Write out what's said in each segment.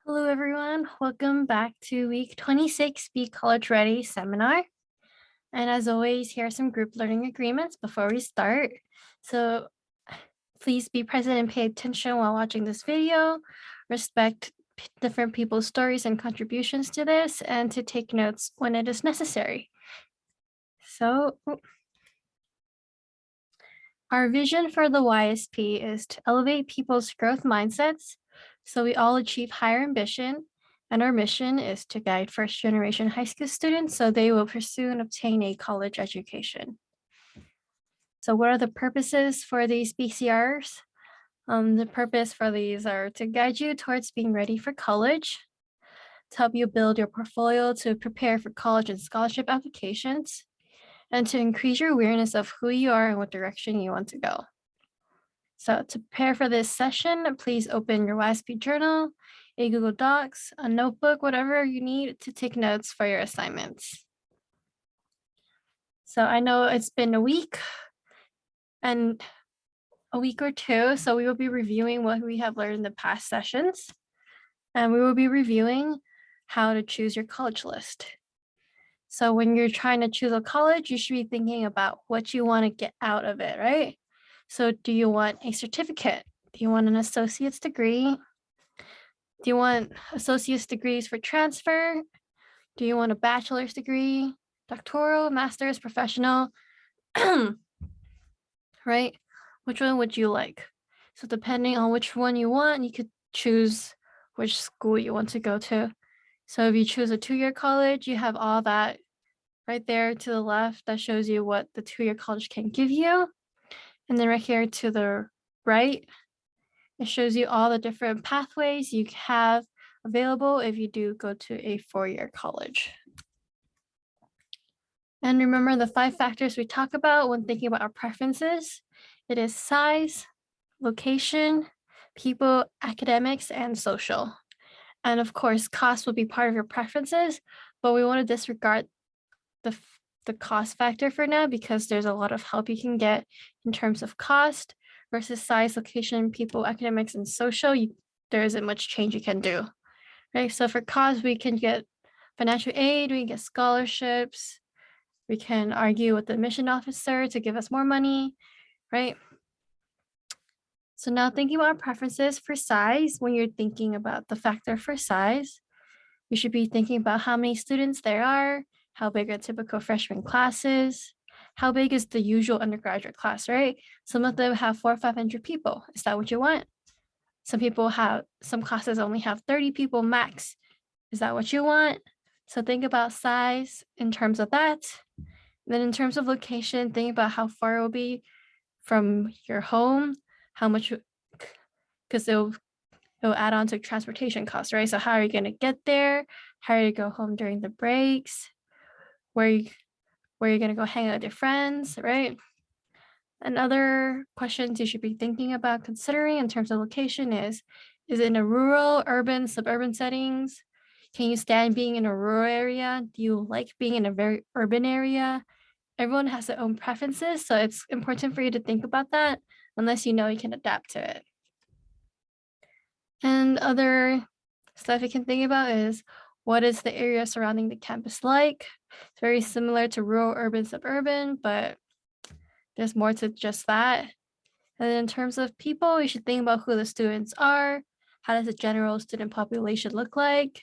Hello, everyone. Welcome back to week 26 Be College Ready seminar. And as always, here are some group learning agreements before we start. So please be present and pay attention while watching this video. Respect different people's stories and contributions to this, and to take notes when it is necessary. So our vision for the YSP is to elevate people's growth mindsets so we all achieve higher ambition. And our mission is to guide first generation high school students so they will pursue and obtain a college education. So what are the purposes for these BCRs? The purpose for these are to guide you towards being ready for college, to help you build your portfolio to prepare for college and scholarship applications, and to increase your awareness of who you are and what direction you want to go. So to prepare for this session, please open your YSP journal, a Google Docs, a notebook, whatever you need to take notes for your assignments. So I know it's been a week or two, so we will be reviewing what we have learned in the past sessions, and we will be reviewing how to choose your college list. So when you're trying to choose a college, you should be thinking about what you want to get out of it, right? So do you want a certificate? Do you want an associate's degree? Do you want associate's degrees for transfer? Do you want a bachelor's degree, doctoral, master's, professional? Right? Which one would you like? So depending on which one you want, you could choose which school you want to go to. So if you choose a 2-year college, you have all that right there to the left that shows you what the 2-year college can give you. And then right here to the right, it shows you all the different pathways you have available if you do go to a 4-year college. And remember the 5 factors we talk about when thinking about our preferences. It is size, location, people, academics, and social. And of course, cost will be part of your preferences, but we want to disregard the cost factor for now because there's a lot of help you can get in terms of cost versus size, location, people, academics, and social. There isn't much change you can do, right? So for cost, we can get financial aid, we can get scholarships, we can argue with the admission officer to give us more money, right? So now thinking about our preferences for size, when you're thinking about the factor for size, you should be thinking about how many students there are, how big a typical freshman class is, how big is the usual undergraduate class, right? Some of them have 400 or 500 people. Is that what you want? Some classes only have 30 people max. Is that what you want? So think about size in terms of that. Then in terms of location, think about how far it will be from your home, how much, because it'll add on to transportation costs, right? So how are you going to get there? How are you go home during the breaks? Where you going to go hang out with your friends, right? And other questions you should be thinking about considering in terms of location is it in a rural, urban, suburban settings? Can you stand being in a rural area? Do you like being in a very urban area? Everyone has their own preferences, so it's important for you to think about that unless you know you can adapt to it. And other stuff you can think about is what is the area surrounding the campus like? It's very similar to rural, urban, suburban, but there's more to just that. And then in terms of people, you should think about who the students are. How does the general student population look like?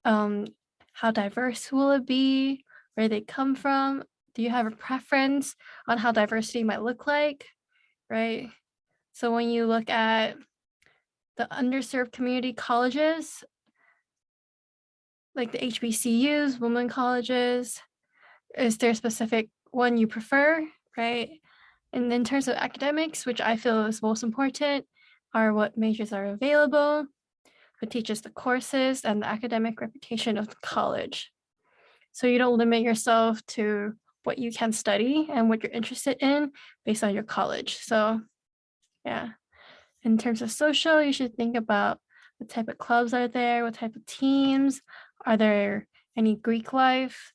How diverse will it be? Where they come from? Do you have a preference on how diversity might look like, right? So when you look at the underserved community colleges, like the HBCUs, women colleges, is there a specific one you prefer, right? And in terms of academics, which I feel is most important, are what majors are available, who teaches the courses, and the academic reputation of the college. So you don't limit yourself to what you can study and what you're interested in based on your college. So yeah, in terms of social, you should think about what type of clubs are there, what type of teams, are there any Greek life,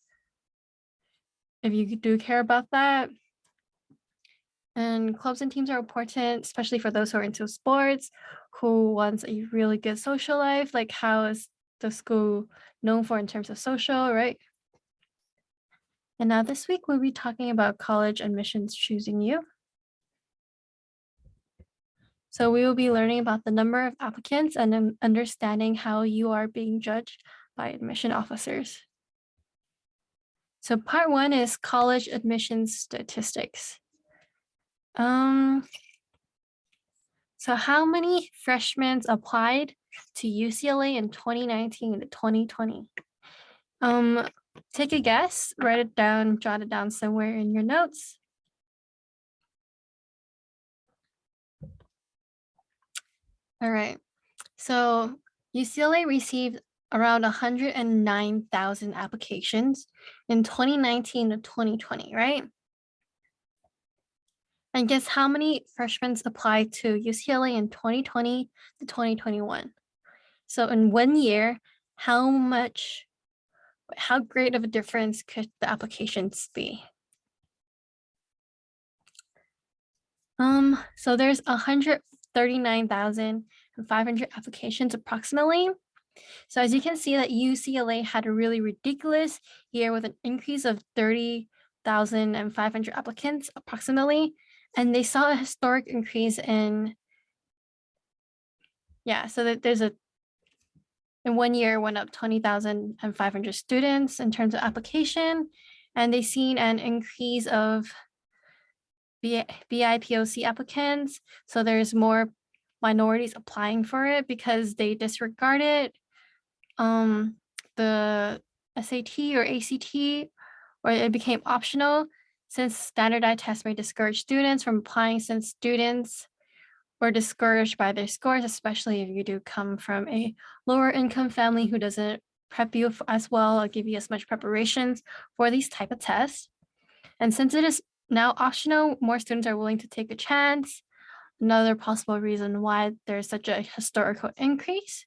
if you do care about that. And clubs and teams are important, especially for those who are into sports, who wants a really good social life, like how is the school known for in terms of social, right? And now this week we'll be talking about college admissions choosing you. So we will be learning about the number of applicants and then understanding how you are being judged by admission officers. So part one is college admissions statistics. So how many freshmen applied to UCLA in 2019 to 2020? Take a guess, write it down, jot it down somewhere in your notes. All right, so UCLA received around 109,000 applications in 2019 to 2020, right? And guess how many freshmen applied to UCLA in 2020 to 2021? So in 1 year, how great of a difference could the applications be? So there's 139,500 applications approximately. So as you can see that UCLA had a really ridiculous year with an increase of 30,500 applicants approximately. And they saw a historic increase in, so that in 1 year went up 20,500 students in terms of application. And they seen an increase of BIPOC applicants. So there's more minorities applying for it because they disregarded the SAT or ACT, or it became optional since standardized tests may discourage students from applying, since students were discouraged by their scores, especially if you do come from a lower income family who doesn't prep you as well or give you as much preparations for these type of tests. And since it is now optional, more students are willing to take a chance. Another possible reason why there's such a historical increase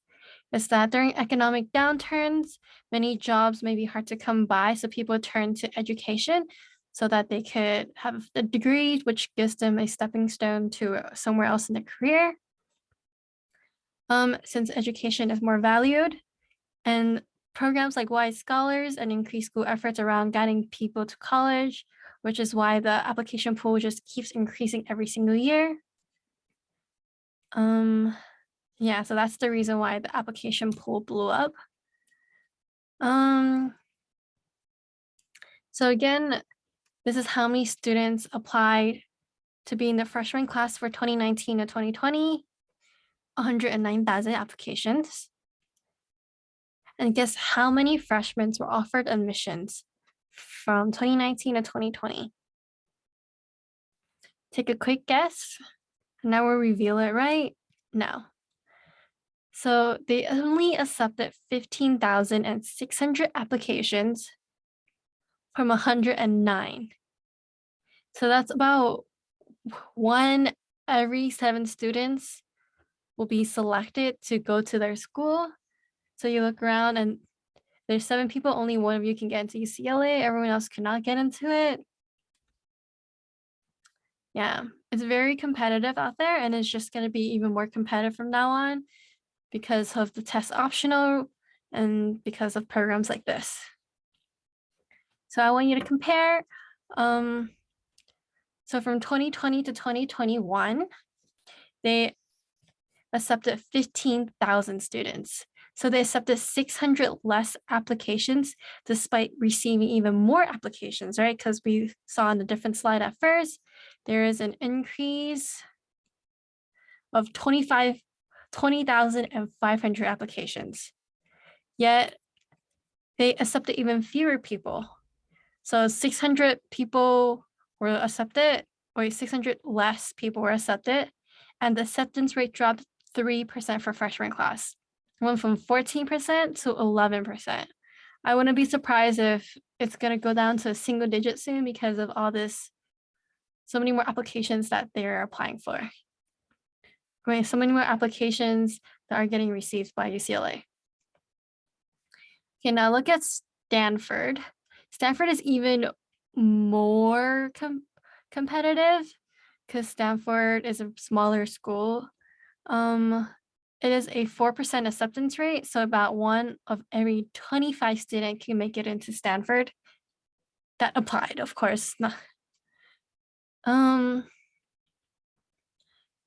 is that during economic downturns, many jobs may be hard to come by, so people turn to education so that they could have a degree, which gives them a stepping stone to somewhere else in their career. Since education is more valued, and programs like Wise Scholars and increased school efforts around guiding people to college, which is why the application pool just keeps increasing every single year. So that's the reason why the application pool blew up. So again, this is how many students applied to be in the freshman class for 2019 to 2020, 109,000 applications. And guess how many freshmen were offered admissions from 2019 to 2020? Take a quick guess. Now we'll reveal it right now. So they only accepted 15,600 applications from 109. So that's about 1 every 7 students will be selected to go to their school. So you look around and there's 7 people, only 1 of you can get into UCLA, everyone else cannot get into it. Yeah, it's very competitive out there, and it's just going to be even more competitive from now on because of the test optional and because of programs like this. So I want you to compare. So from 2020 to 2021, they accepted 15,000 students. So they accepted 600 less applications despite receiving even more applications, right? Because we saw on a different slide at first, there is an increase of 20,500 applications. Yet they accepted even fewer people. So 600 people were accepted, or 600 less people were accepted, and the acceptance rate dropped 3% for freshman class. It went from 14% to 11%. I wouldn't be surprised if it's going to go down to a single digit soon because of all this, so many more applications that they're applying for. Okay, so many more applications that are getting received by UCLA. Okay, now look at Stanford. Stanford is even more competitive because Stanford is a smaller school. It is a 4% acceptance rate, so about 1 of every 25 student can make it into Stanford. That applied, of course. Um,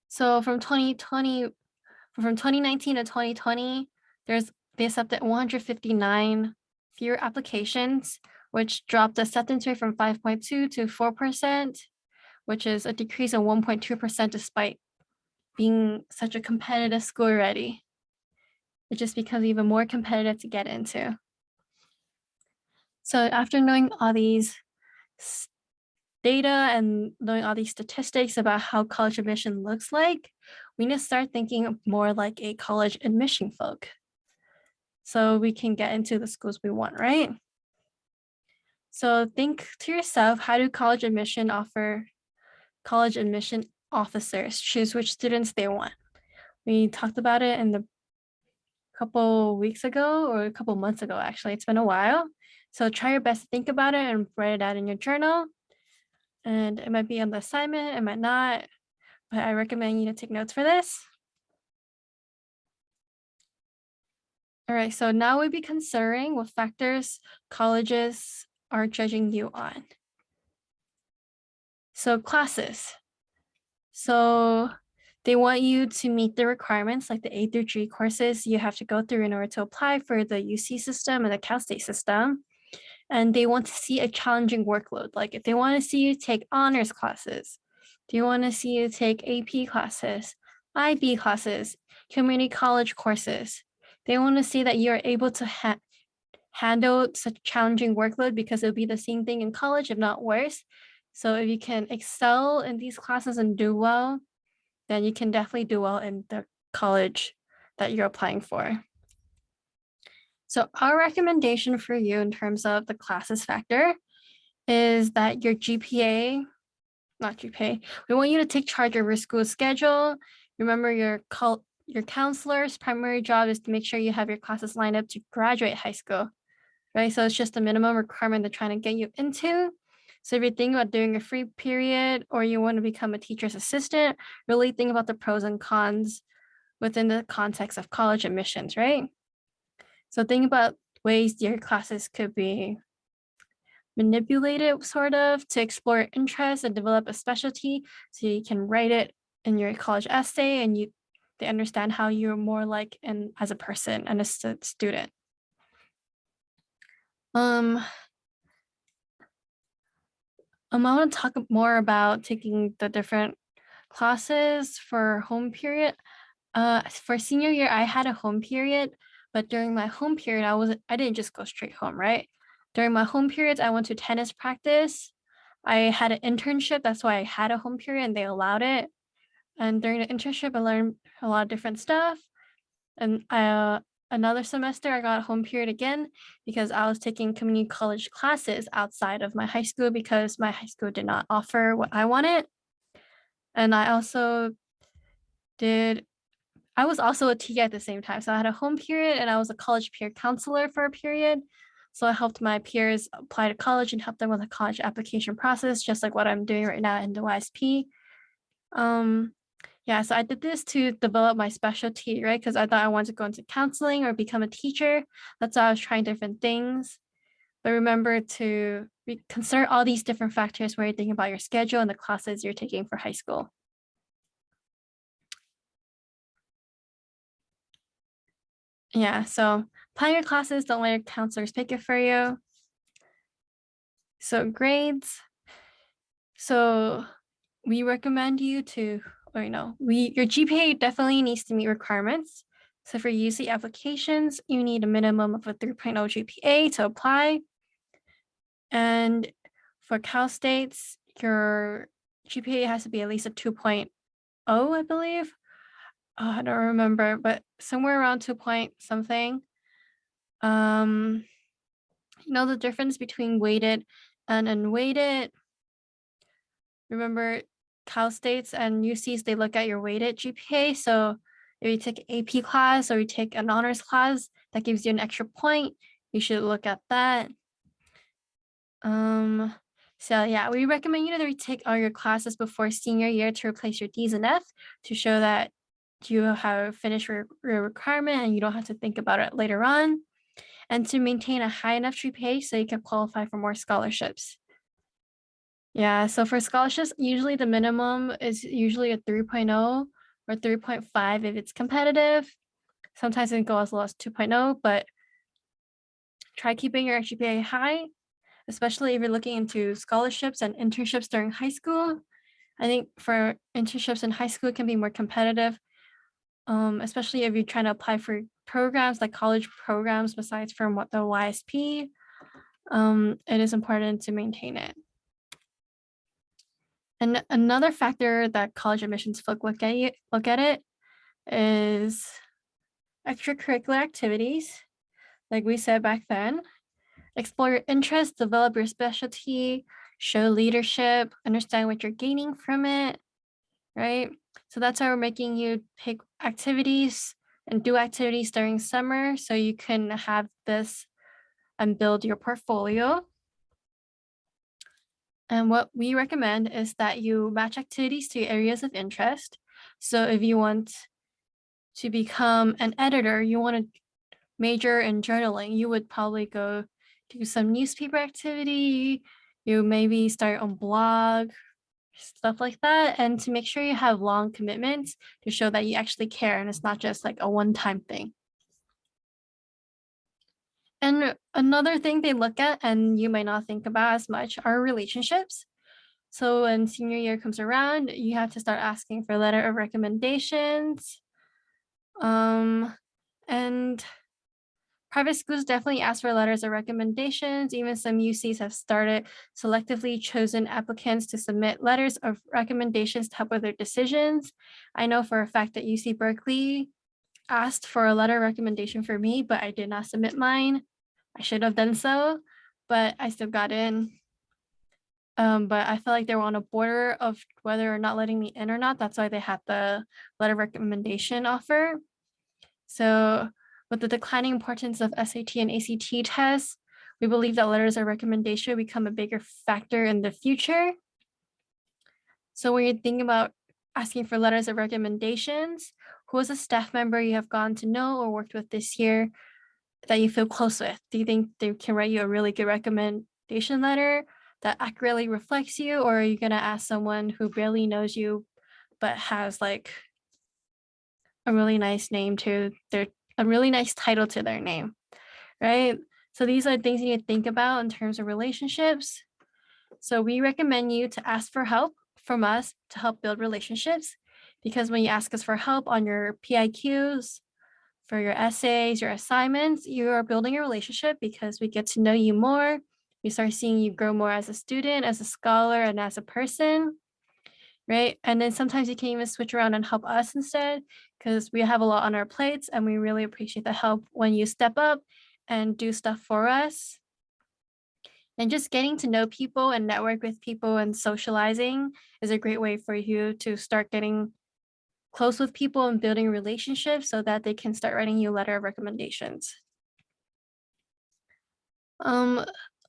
so from 2019 to 2020, they accepted 159 fewer applications, which dropped the acceptance rate from 5.2 to 4%, which is a decrease of 1.2% despite being such a competitive school already. It just becomes even more competitive to get into. So after knowing all these data and knowing all these statistics about how college admission looks like, we need to start thinking more like a college admission folk. So we can get into the schools we want, right? So think to yourself, how do college admission officers choose which students they want? We talked about it in the couple weeks ago or a couple months ago, actually. It's been a while. So try your best to think about it and write it out in your journal. And it might be on the assignment, it might not, but I recommend you to take notes for this. All right, so now we'll be considering what factors colleges are judging you on. So classes. So they want you to meet the requirements like the A through G courses you have to go through in order to apply for the UC system and the Cal State system. And they want to see a challenging workload. Like if they want to see you take honors classes, do you want to see you take AP classes, IB classes, community college courses? They want to see that you're able to handle such challenging workload because it'll be the same thing in college, if not worse. So if you can excel in these classes and do well, then you can definitely do well in the college that you're applying for. So our recommendation for you in terms of the classes factor is that your GPA, not GPA, we want you to take charge of your school schedule. Remember your counselor's primary job is to make sure you have your classes lined up to graduate high school, right? So it's just a minimum requirement they're trying to get you into. So if you're thinking about doing a free period or you want to become a teacher's assistant, really think about the pros and cons within the context of college admissions, right? So think about ways your classes could be manipulated sort of to explore interests and develop a specialty so you can write it in your college essay and they understand how you're more like as a person and a student. I want to talk more about taking the different classes for home period. For senior year, I had a home period, but during my home period, I didn't just go straight home, right? During my home periods, I went to tennis practice. I had an internship, that's why I had a home period and they allowed it. And during the internship, I learned a lot of different stuff. And another semester, I got a home period again because I was taking community college classes outside of my high school because my high school did not offer what I wanted. And I was also a TA at the same time. So I had a home period and I was a college peer counselor for a period. So I helped my peers apply to college and help them with the college application process, just like what I'm doing right now in the YSP. Yeah, so I did this to develop my specialty, right? Because I thought I wanted to go into counseling or become a teacher. That's why I was trying different things. But remember to consider all these different factors when you're thinking about your schedule and the classes you're taking for high school. Yeah, so plan your classes, don't let your counselors pick it for you. So grades. So we recommend you to, your GPA definitely needs to meet requirements. So for UC applications, you need a minimum of a 3.0 GPA to apply. And for Cal States, your GPA has to be at least a 2.0, I believe. I don't remember, but somewhere around 2 point something. The difference between weighted and unweighted. Remember, Cal States and UCs, they look at your weighted GPA. So if you take an AP class or you take an honors class, that gives you an extra point. You should look at that. So yeah, we recommend you to retake all your classes before senior year to replace your D's and F to show that you have finished your requirement and you don't have to think about it later on, and to maintain a high enough GPA so you can qualify for more scholarships. Yeah, so for scholarships, usually the minimum is usually a 3.0 or 3.5 if it's competitive. Sometimes it can go as low as 2.0, but try keeping your GPA high, especially if you're looking into scholarships and internships during high school. I think for internships in high school, it can be more competitive, especially if you're trying to apply for programs like college programs besides from what the YSP. It is important to maintain it. And another factor that college admissions folk look at it is extracurricular activities. Like we said back then, explore your interests, develop your specialty, show leadership, understand what you're gaining from it, right? So that's why we're making you pick activities and do activities during summer so you can have this and build your portfolio. And what we recommend is that you match activities to areas of interest. So if you want to become an editor, you want to major in journaling, you would probably go do some newspaper activity. You maybe start on blog, stuff like that. And to make sure you have long commitments to show that you actually care and it's not just like a one-time thing. And another thing they look at, and you might not think about as much, are relationships. So when senior year comes around, you have to start asking for a letter of recommendations. And private schools definitely ask for letters of recommendations. Even some UCs have started selectively chosen applicants to submit letters of recommendations to help with their decisions. I know for a fact that UC Berkeley asked for a letter of recommendation for me, but I did not submit mine. I should have done so, but I still got in. But I felt like they were on a border of whether or not letting me in or not. That's why they had the letter of recommendation offer. So with the declining importance of SAT and ACT tests, we believe that letters of recommendation become a bigger factor in the future. So when you're thinking about asking for letters of recommendations, who is a staff member you have gotten to know or worked with this year that you feel close with? Do you think they can write you a really good recommendation letter that accurately reflects you, or are you gonna ask someone who barely knows you but has like a really nice name to a really nice title to their name, right? So these are things you need to think about in terms of relationships. So we recommend you to ask for help from us to help build relationships, because when you ask us for help on your PIQs, for your essays, your assignments, you are building a relationship because we get to know you more. We start seeing you grow more as a student, as a scholar, and as a person, right? And then sometimes you can even switch around and help us instead, because we have a lot on our plates and we really appreciate the help when you step up and do stuff for us. And just getting to know people and network with people and socializing is a great way for you to start getting close with people and building relationships so that they can start writing you a letter of recommendations.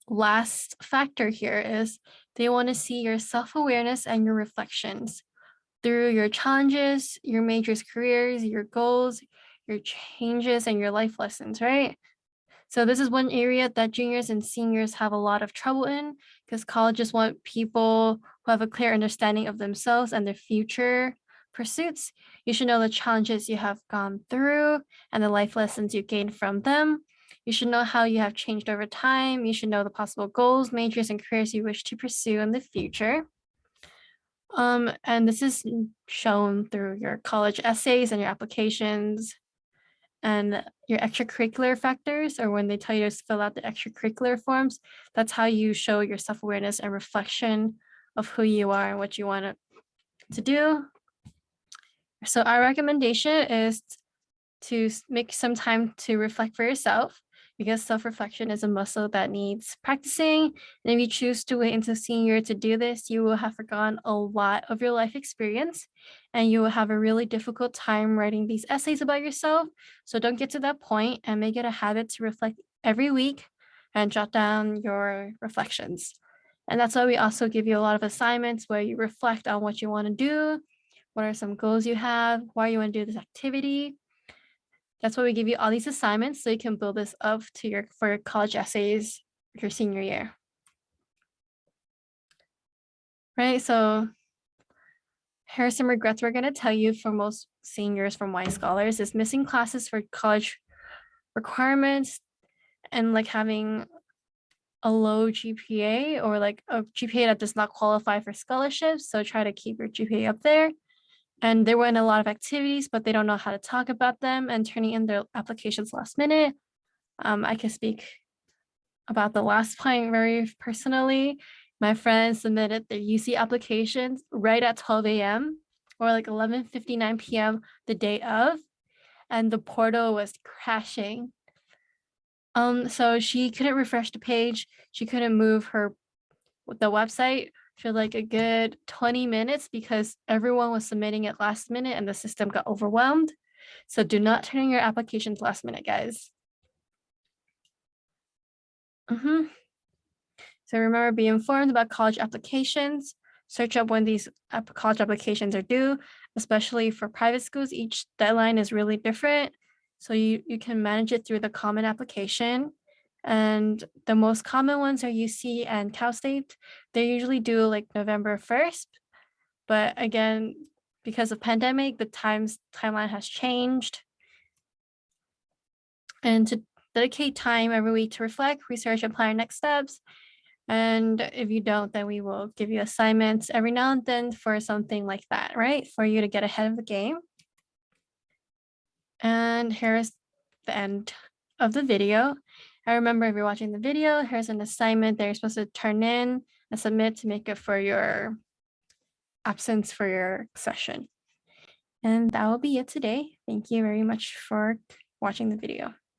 Last factor here is they want to see your self-awareness and your reflections through your challenges, your majors, careers, your goals, your changes, and your life lessons, right? So this is one area that juniors and seniors have a lot of trouble in, because colleges want people who have a clear understanding of themselves and their future pursuits. You should know the challenges you have gone through and the life lessons you gained from them. You should know how you have changed over time. You should know the possible goals, majors, and careers you wish to pursue in the future. And this is shown through your college essays and your applications and your extracurricular factors, or when they tell you to fill out the extracurricular forms. That's how you show your self-awareness and reflection of who you are and what you want to do. So our recommendation is to make some time to reflect for yourself, because self-reflection is a muscle that needs practicing. And if you choose to wait until senior to do this, you will have forgotten a lot of your life experience and you will have a really difficult time writing these essays about yourself. So don't get to that point and make it a habit to reflect every week and jot down your reflections. And that's why we also give you a lot of assignments where you reflect on what you want to do, what are some goals you have, why you want to do this activity. That's why we give you all these assignments so you can build this up for your college essays your senior year. Right, so here are some regrets we're going to tell you for most seniors from Y Scholars is missing classes for college requirements and like having a low GPA or like a GPA that does not qualify for scholarships. So try to keep your GPA up there. And they were in a lot of activities, but they don't know how to talk about them and turning in their applications last minute. I can speak about the last point very personally. My friends submitted their UC applications right at 12 a.m. or like 11:59 p.m. the day of, and the portal was crashing. So she couldn't refresh the page. She couldn't move the website for like a good 20 minutes because everyone was submitting it last minute and the system got overwhelmed. So do not turn in your applications last minute, guys. So remember, be informed about college applications. Search up when these college applications are due, especially for private schools. Each deadline is really different. So you can manage it through the common application. And the most common ones are UC and Cal State. They usually do like November 1st. But again, because of pandemic, the timeline has changed. And to dedicate time every week to reflect, research, and plan next steps. And if you don't, then we will give you assignments every now and then for something like that, right? For you to get ahead of the game. And here's the end of the video. I remember if you're watching the video, here's an assignment that you're supposed to turn in and submit to make it for your absence for your session. And that will be it today. Thank you very much for watching the video.